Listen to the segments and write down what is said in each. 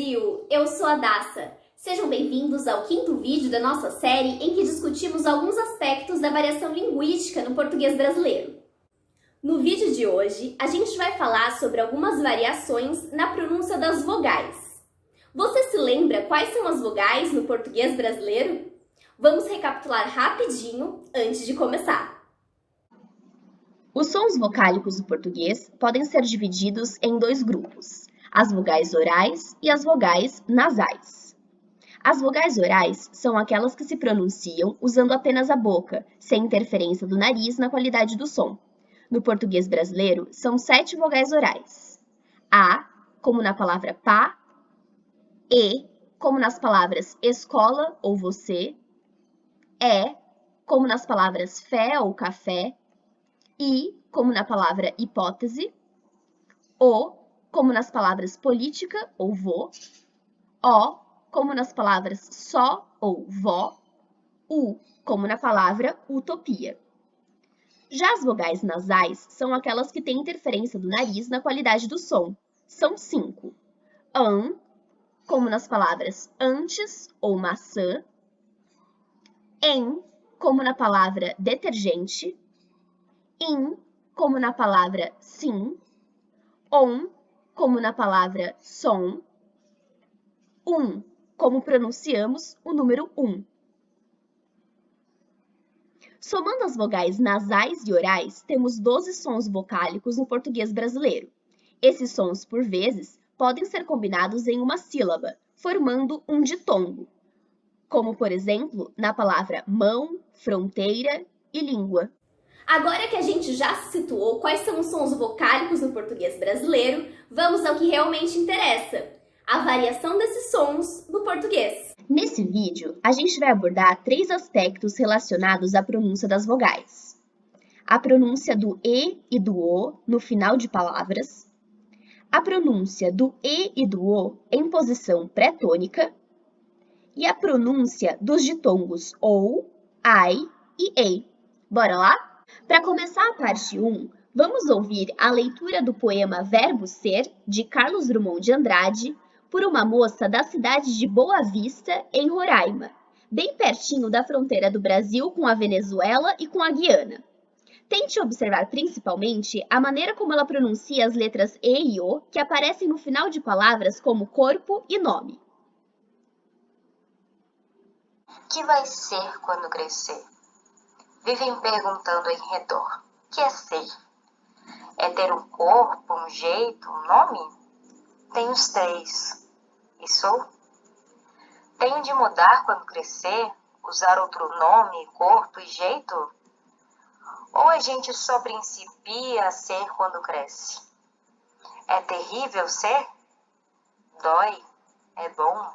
Brasil! Eu sou a Daça. Sejam bem-vindos ao quinto vídeo da nossa série em que discutimos alguns aspectos da variação linguística no português brasileiro. No vídeo de hoje, a gente vai falar sobre algumas variações na pronúncia das vogais. Você se lembra quais são as vogais no português brasileiro? Vamos recapitular rapidinho antes de começar. Os sons vocálicos do português podem ser divididos em dois grupos: as vogais orais e as vogais nasais. As vogais orais são aquelas que se pronunciam usando apenas a boca, sem interferência do nariz na qualidade do som. No português brasileiro, são 7 vogais orais. A, como na palavra pá. E, como nas palavras escola ou você. É, como nas palavras fé ou café. I, como na palavra hipótese. O, como nas palavras política ou vô. O, como nas palavras só ou vó. U, como na palavra utopia. Já as vogais nasais são aquelas que têm interferência do nariz na qualidade do som. São 5. Como nas palavras antes ou maçã. Em, como na palavra detergente. In, como na palavra sim. On, como na palavra som. Como pronunciamos o número 1. Somando as vogais nasais e orais, temos 12 sons vocálicos no português brasileiro. Esses sons, por vezes, podem ser combinados em uma sílaba, formando um ditongo, como, por exemplo, na palavra mão, fronteira e língua. Agora que a gente já se situou quais são os sons vocálicos no português brasileiro, vamos ao que realmente interessa: a variação desses sons no português. Nesse vídeo, a gente vai abordar 3 aspectos relacionados à pronúncia das vogais: a pronúncia do E e do O no final de palavras, a pronúncia do E e do O em posição pré-tônica e a pronúncia dos ditongos OU, AI e EI. Bora lá? Para começar a parte 1, vamos ouvir a leitura do poema Verbo Ser, de Carlos Drummond de Andrade, por uma moça da cidade de Boa Vista, em Roraima, bem pertinho da fronteira do Brasil com a Venezuela e com a Guiana. Tente observar principalmente a maneira como ela pronuncia as letras E e O, que aparecem no final de palavras como corpo e nome. Que vai ser quando crescer? Vivem perguntando em redor. Que é ser? É ter um corpo, um jeito, um nome? Tenho os 3. E sou? Tenho de mudar quando crescer? Usar outro nome, corpo e jeito? Ou a gente só principia a ser quando cresce? É terrível ser? Dói? É bom?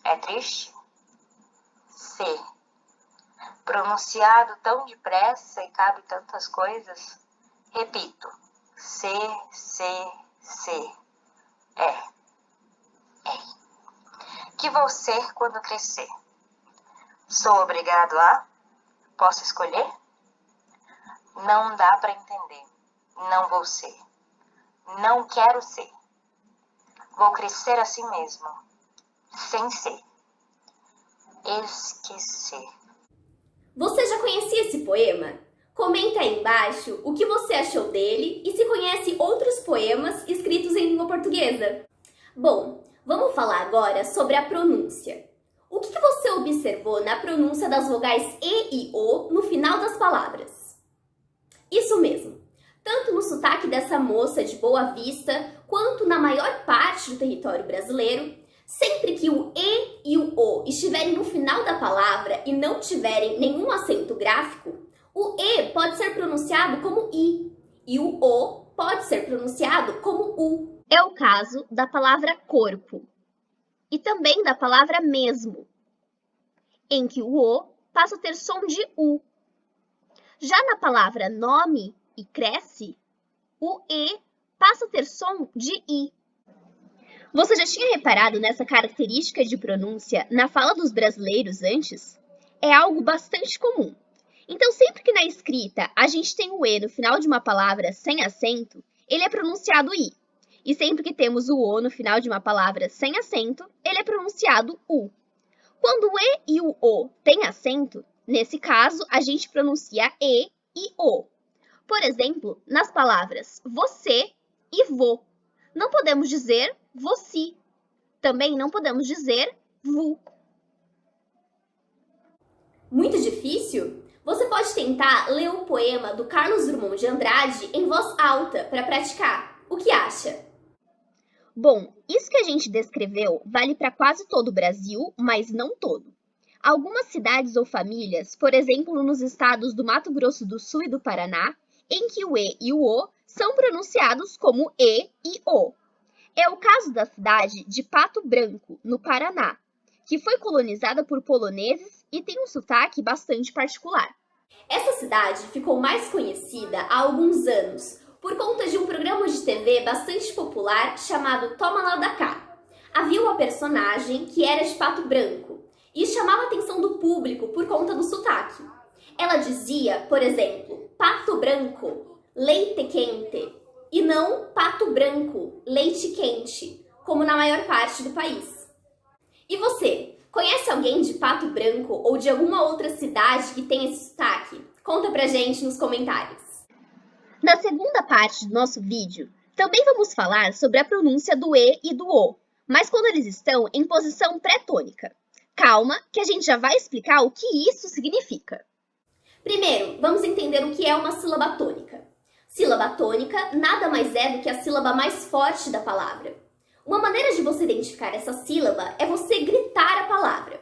É triste? Ser. Pronunciado tão depressa e cabe tantas coisas. Repito. Ser. É. Que vou ser quando crescer? Sou obrigado a? Posso escolher? Não dá para entender. Não vou ser. Não quero ser. Vou crescer assim mesmo. Sem ser. Esquecer. Você já conhecia esse poema? Comenta aí embaixo o que você achou dele e se conhece outros poemas escritos em língua portuguesa. Bom, vamos falar agora sobre a pronúncia. O que você observou na pronúncia das vogais E e O no final das palavras? Isso mesmo. Tanto no sotaque dessa moça de Boa Vista, quanto na maior parte do território brasileiro, sempre que o E e o O estiverem no final da palavra e não tiverem nenhum acento gráfico, o E pode ser pronunciado como I e o O pode ser pronunciado como U. É o caso da palavra corpo e também da palavra mesmo, em que o O passa a ter som de U. Já na palavra nome e cresce, o E passa a ter som de I. Você já tinha reparado nessa característica de pronúncia na fala dos brasileiros antes? É algo bastante comum. Então, sempre que na escrita a gente tem o E no final de uma palavra sem acento, ele é pronunciado I. E sempre que temos o O no final de uma palavra sem acento, ele é pronunciado U. Quando o E e o O têm acento, nesse caso, a gente pronuncia E e O. Por exemplo, nas palavras você e vô. Não podemos dizer você. Também não podemos dizer vu. Muito difícil? Você pode tentar ler o poema do Carlos Drummond de Andrade em voz alta para praticar. O que acha? Bom, isso que a gente descreveu vale para quase todo o Brasil, mas não todo. Algumas cidades ou famílias, por exemplo, nos estados do Mato Grosso do Sul e do Paraná, em que o E e o O são pronunciados como E e O. É o caso da cidade de Pato Branco, no Paraná, que foi colonizada por poloneses e tem um sotaque bastante particular. Essa cidade ficou mais conhecida há alguns anos por conta de um programa de TV bastante popular chamado Toma Lá da Cá. Havia uma personagem que era de Pato Branco e chamava a atenção do público por conta do sotaque. Ela dizia, por exemplo, pato branco, leite quente, e não pato branco, leite quente, como na maior parte do país. E você, conhece alguém de Pato Branco ou de alguma outra cidade que tem esse sotaque? Conta pra gente nos comentários. Na segunda parte do nosso vídeo, também vamos falar sobre a pronúncia do E e do O, mas quando eles estão em posição pré-tônica. Calma, que a gente já vai explicar o que isso significa. Primeiro, vamos entender o que é uma sílaba tônica. Sílaba tônica nada mais é do que a sílaba mais forte da palavra. Uma maneira de você identificar essa sílaba é você gritar a palavra.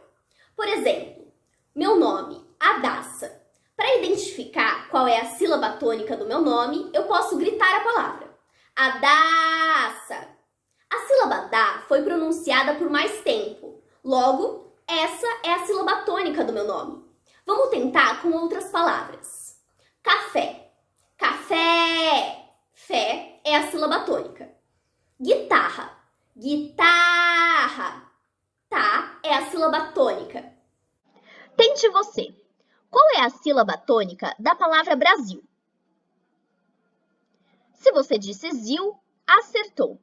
Por exemplo, meu nome, Adassa. Para identificar qual é a sílaba tônica do meu nome, eu posso gritar a palavra. Adassa. A sílaba da foi pronunciada por mais tempo. Logo, essa é a sílaba tônica do meu nome. Vamos tentar com outras palavras. Café. Café. Fé é a sílaba tônica. Guitarra. Guitarra. Tá é a sílaba tônica. Tente você. Qual é a sílaba tônica da palavra Brasil? Se você disse zil, acertou.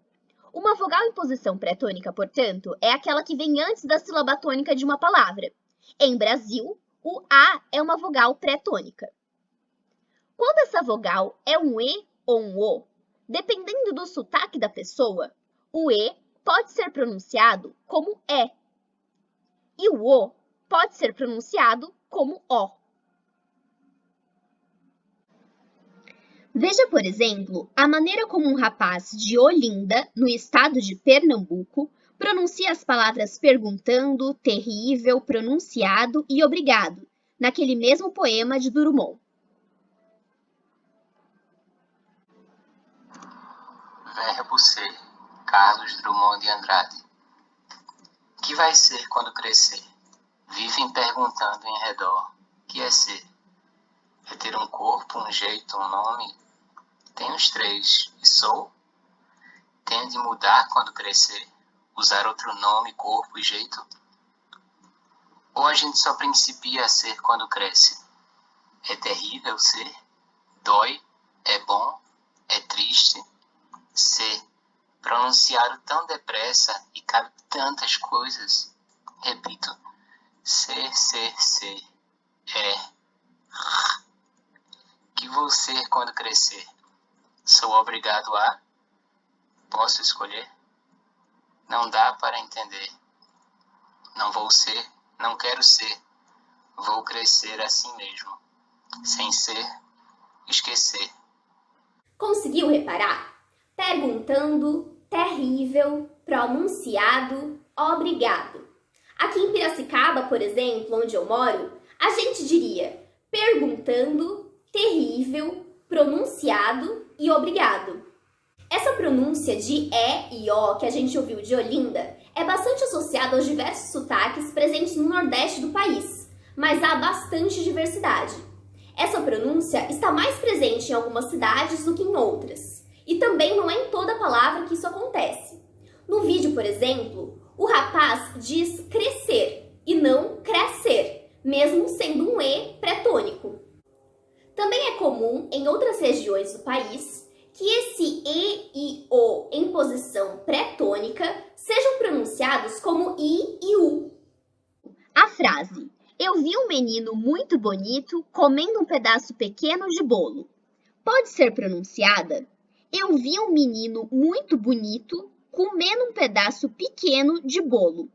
Uma vogal em posição pré-tônica, portanto, é aquela que vem antes da sílaba tônica de uma palavra. Em Brasil, o A é uma vogal pré-tônica. Quando essa vogal é um E ou um O, dependendo do sotaque da pessoa, o E pode ser pronunciado como E e o O pode ser pronunciado como O. Veja, por exemplo, a maneira como um rapaz de Olinda, no estado de Pernambuco, pronuncia as palavras perguntando, terrível, pronunciado e obrigado, naquele mesmo poema de Drummond. Verbo ser, Carlos Drummond de Andrade. Que vai ser quando crescer? Vivem perguntando em redor. Que é ser? É ter um corpo, um jeito, um nome? Tem os três. E sou? Tenho de mudar quando crescer? Usar outro nome, corpo e jeito? Ou a gente só principia a ser quando cresce? É terrível ser? Dói? É bom? É triste? Ser. Pronunciado tão depressa e cabe tantas coisas. Repito. Ser. É. Que vou ser quando crescer? Sou obrigado a? Posso escolher? Não dá para entender. Não vou ser, não quero ser. Vou crescer assim mesmo. Sem ser, esquecer. Conseguiu reparar? Perguntando, terrível, pronunciado, obrigado. Aqui em Piracicaba, por exemplo, onde eu moro, a gente diria perguntando, terrível, pronunciado e obrigado. Essa pronúncia de E e O que a gente ouviu de Olinda é bastante associada aos diversos sotaques presentes no Nordeste do país, mas há bastante diversidade. Essa pronúncia está mais presente em algumas cidades do que em outras, e também não é em toda palavra que isso acontece. No vídeo, por exemplo, o rapaz diz crescer e não crescer, mesmo sendo um E pré-tônico. Também é comum em outras regiões do país que esse E e O em posição pré-tônica sejam pronunciados como I e U. A frase "Eu vi um menino muito bonito comendo um pedaço pequeno de bolo" pode ser pronunciada "Eu vi um menino muito bonito comendo um pedaço pequeno de bolo".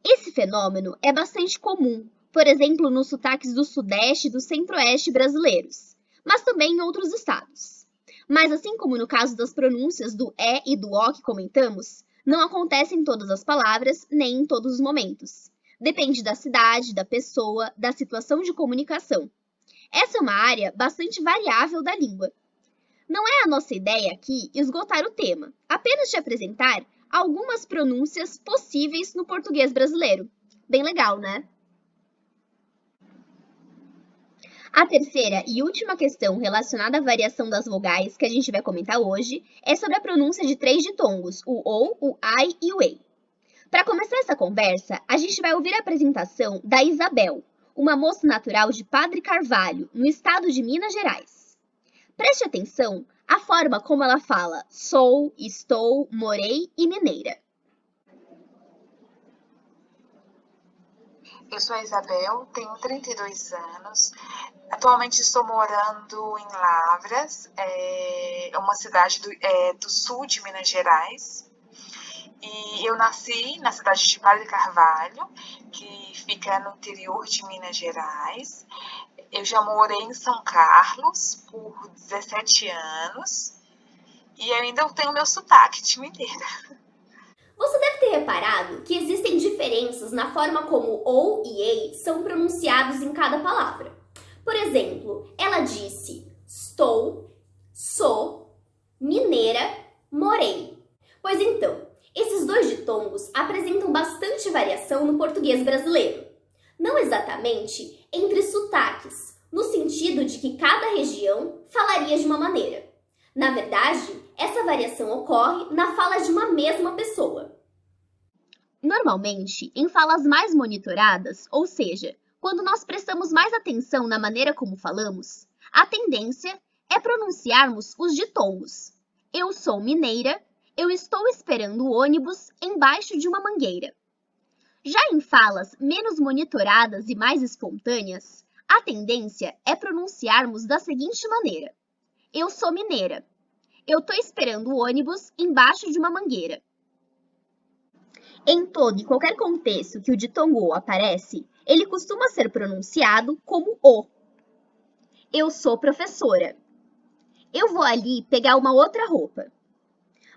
Esse fenômeno é bastante comum, por exemplo, nos sotaques do Sudeste e do Centro-Oeste brasileiros, mas também em outros estados. Mas assim como no caso das pronúncias do E e do O que comentamos, não acontece em todas as palavras nem em todos os momentos. Depende da cidade, da pessoa, da situação de comunicação. Essa é uma área bastante variável da língua. Não é a nossa ideia aqui esgotar o tema, apenas te apresentar algumas pronúncias possíveis no português brasileiro. Bem legal, né? A terceira e última questão relacionada à variação das vogais que a gente vai comentar hoje é sobre a pronúncia de 3 ditongos, o OU, o AI e o EI. Para começar essa conversa, a gente vai ouvir a apresentação da Isabel, uma moça natural de Padre Carvalho, no estado de Minas Gerais. Preste atenção à forma como ela fala sou, estou, morei e mineira. Eu sou a Isabel, tenho 32 anos. Atualmente estou morando em Lavras, uma cidade do sul de Minas Gerais. E eu nasci na cidade de Padre Carvalho, que fica no interior de Minas Gerais. Eu já morei em São Carlos por 17 anos e ainda tenho meu sotaque de mineira. Você deve ter reparado que existem diferenças na forma como OU e EI são pronunciados em cada palavra. Por exemplo, ela disse estou, sou, mineira, morei. Pois então, esses dois ditongos apresentam bastante variação no português brasileiro. Não exatamente entre sotaques, no sentido de que cada região falaria de uma maneira. Na verdade, essa variação ocorre na fala de uma mesma pessoa. Normalmente, em falas mais monitoradas, ou seja, quando nós prestamos mais atenção na maneira como falamos, a tendência é pronunciarmos os ditongos. Eu sou mineira, eu estou esperando o ônibus embaixo de uma mangueira. Já em falas menos monitoradas e mais espontâneas, a tendência é pronunciarmos da seguinte maneira: eu sou mineira, eu estou esperando o ônibus embaixo de uma mangueira. Em todo e qualquer contexto que o ditongo O aparece, ele costuma ser pronunciado como O. Eu sou professora. Eu vou ali pegar uma outra roupa.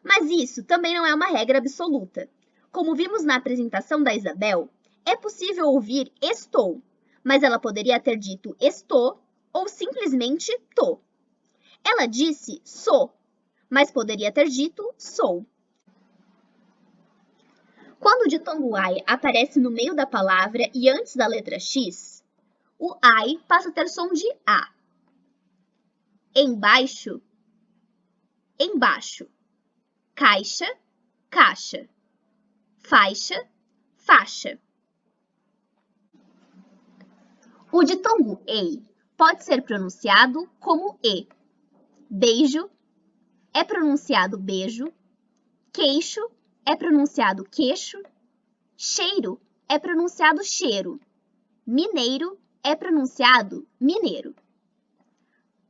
Mas isso também não é uma regra absoluta. Como vimos na apresentação da Isabel, é possível ouvir estou, mas ela poderia ter dito estou ou simplesmente tô. Ela disse sou, mas poderia ter dito sou. Quando o ditongo ai aparece no meio da palavra e antes da letra X, o ai passa a ter som de A. Embaixo, embaixo. Caixa, caixa. Faixa, faixa. O ditongo EI pode ser pronunciado como E. Beijo é pronunciado beijo. Queixo é pronunciado queixo. Cheiro é pronunciado cheiro. Mineiro é pronunciado mineiro.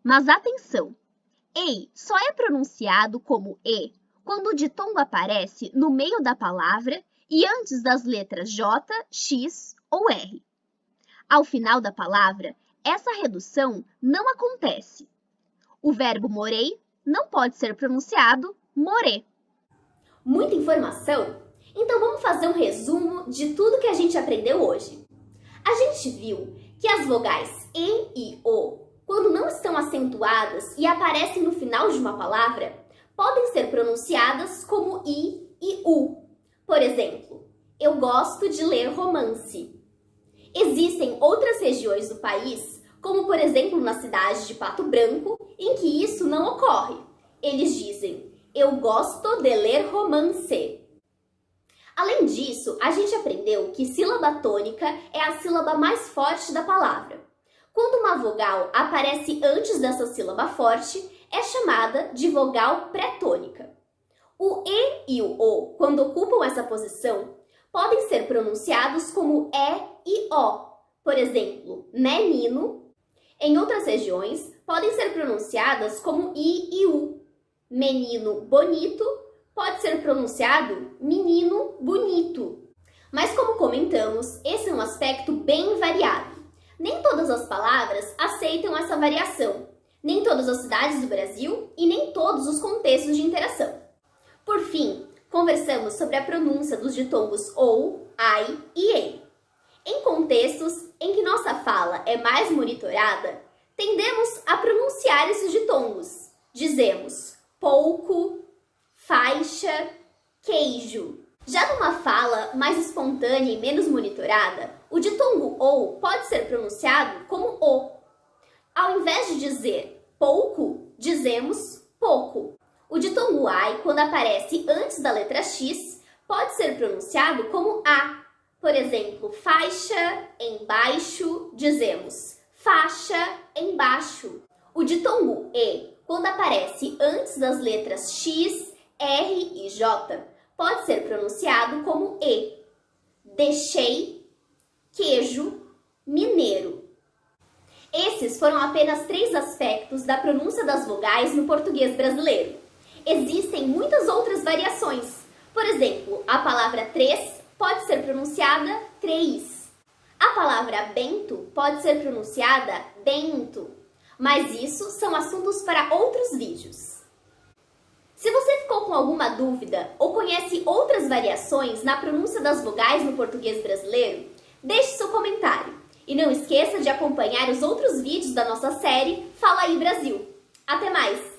Mas atenção! EI só é pronunciado como E quando o ditongo aparece no meio da palavra e antes das letras J, X ou R. Ao final da palavra, essa redução não acontece. O verbo morei não pode ser pronunciado morê. Muita informação? Então vamos fazer um resumo de tudo que a gente aprendeu hoje. A gente viu que as vogais E e O, quando não estão acentuadas e aparecem no final de uma palavra, podem ser pronunciadas como I e U. Por exemplo, eu gosto de ler romance. Existem outras regiões do país, como por exemplo na cidade de Pato Branco, em que isso não ocorre. Eles dizem, eu gosto de ler romance. Além disso, a gente aprendeu que sílaba tônica é a sílaba mais forte da palavra. Quando uma vogal aparece antes dessa sílaba forte, é chamada de vogal pré-tônica. O E e o O, quando ocupam essa posição, podem ser pronunciados como E e O. Por exemplo, menino. Em outras regiões, podem ser pronunciadas como I e U. Menino bonito pode ser pronunciado menino bonito. Mas como comentamos, esse é um aspecto bem variado. Nem todas as palavras aceitam essa variação, nem todas as cidades do Brasil e nem todos os contextos de interação. Por fim, conversamos sobre a pronúncia dos ditongos OU, AI e EI. Em contextos em que nossa fala é mais monitorada, tendemos a pronunciar esses ditongos. Dizemos pouco, faixa, queijo. Já numa fala mais espontânea e menos monitorada, o ditongo OU pode ser pronunciado como O. Ao invés de dizer pouco, dizemos pouco. O ditongo AI, quando aparece antes da letra X, pode ser pronunciado como A. Por exemplo, faixa, embaixo, dizemos faixa, embaixo. O ditongo E, quando aparece antes das letras X, R e J, pode ser pronunciado como E. Deixei, queijo, mineiro. Esses foram apenas 3 aspectos da pronúncia das vogais no português brasileiro. Existem muitas outras variações. Por exemplo, a palavra três pode ser pronunciada três. A palavra bento pode ser pronunciada bento. Mas isso são assuntos para outros vídeos. Se você ficou com alguma dúvida ou conhece outras variações na pronúncia das vogais no português brasileiro, deixe seu comentário. E não esqueça de acompanhar os outros vídeos da nossa série Fala aí Brasil. Até mais!